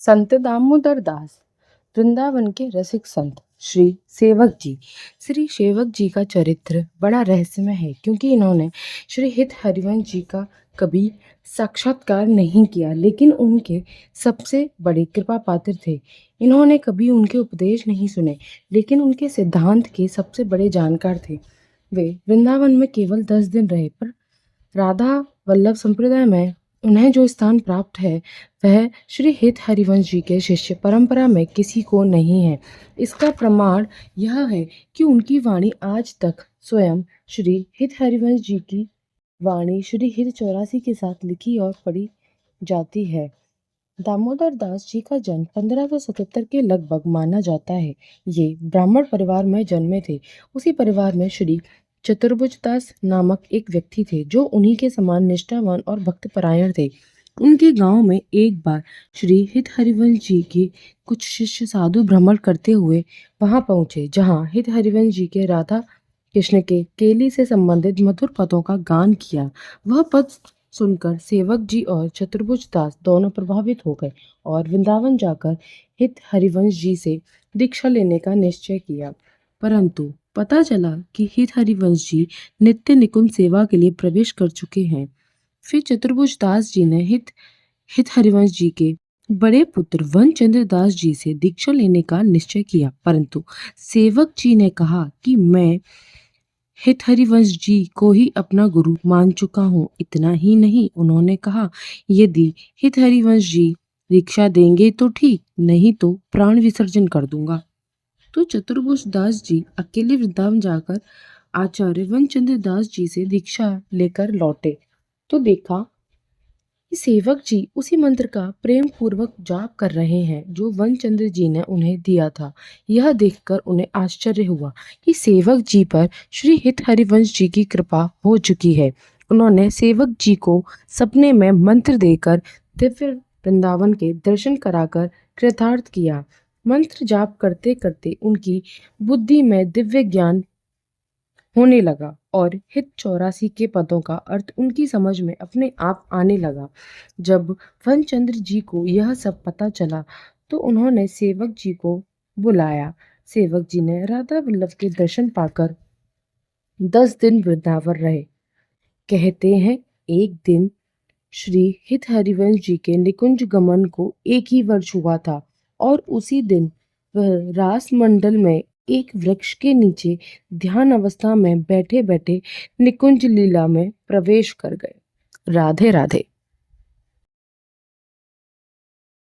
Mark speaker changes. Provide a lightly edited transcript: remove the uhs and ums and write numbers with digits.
Speaker 1: संत दामोदर दास वृंदावन के रसिक संत श्री सेवक जी का चरित्र बड़ा रहस्यमय है, क्योंकि इन्होंने श्री हित हरिवंश जी का कभी साक्षात्कार नहीं किया, लेकिन उनके सबसे बड़े कृपा पात्र थे। इन्होंने कभी उनके उपदेश नहीं सुने, लेकिन उनके सिद्धांत के सबसे बड़े जानकार थे। वे वृंदावन में केवल 10 दिन रहे, पर राधा वल्लभ संप्रदाय में उन्हें जो स्थान प्राप्त है वह श्री हित हरिवंश जी के शिष्य परंपरा में किसी को नहीं है। इसका प्रमाण यह है कि उनकी वाणी आज तक स्वयं श्री हित हरिवंश जी की वाणी श्री हित 84 के साथ लिखी और पढ़ी जाती है। दामोदर दास जी का जन्म 1577 के लगभग माना जाता है। ये ब्राह्मण परिवार में जन्मे थे। उसी परिवार में श्री चतुर्भुज दास नामक एक व्यक्ति थे, जो उन्हीं के समान निष्ठावान और भक्तपरायण थे। उनके गांव में एक बार श्री हित हरिवंश जी के कुछ शिष्य साधु भ्रमण करते हुए वहां पहुंचे, जहां हित हरिवंश जी के राधा कृष्ण के केली से संबंधित मधुर पदों का गान किया। वह पद सुनकर सेवक जी और चतुर्भुज दास दोनों प्रभावित हो गए और वृंदावन जाकर हित हरिवंश जी से दीक्षा लेने का निश्चय किया। परंतु पता चला कि हित हरिवंश जी नित्य निकुंज सेवा के लिए प्रवेश कर चुके हैं। फिर चतुर्भुज दास जी ने हित हरिवंश जी के बड़े पुत्र वनचंद्र दास जी से दीक्षा लेने का निश्चय किया, परंतु सेवक जी ने कहा कि मैं हित हरिवंश जी को ही अपना गुरु मान चुका हूँ। इतना ही नहीं, उन्होंने कहा, यदि हित हरिवंश जी दीक्षा देंगे तो ठीक, नहीं तो प्राण विसर्जन कर दूंगा। तो चतुर्भुज दास जी अकेले वृंदावन जाकर आचार्य वनचंद्र दास जी से दीक्षा लेकर लौटे तो देखा कि सेवक जी उसी मंत्र का प्रेम पूर्वक जाप कर रहे हैं जो वनचंद्र जी ने उन्हें दिया था। यह देखकर उन्हें आश्चर्य हुआ कि सेवक जी पर श्री हित हरिवंश जी की कृपा हो चुकी है। उन्होंने सेवक जी को सपने में मंत्र देकर दिव्य वृंदावन के दर्शन कराकर कृतार्थ किया। मंत्र जाप करते करते उनकी बुद्धि में दिव्य ज्ञान होने लगा और हित 84 के पदों का अर्थ उनकी समझ में अपने आप आने लगा। जब वनचंद्र जी को यह सब पता चला तो उन्होंने सेवक जी को बुलाया। सेवक जी ने राधा वल्लभ के दर्शन पाकर 10 दिन वृंदावन रहे। कहते हैं एक दिन श्री हित हरिवंश जी के निकुंज गमन को 1 ही वर्ष हुआ था और उसी दिन वह रास मंडल में एक वृक्ष के नीचे ध्यान अवस्था में बैठे बैठे निकुंज लीला में प्रवेश कर गए। राधे राधे।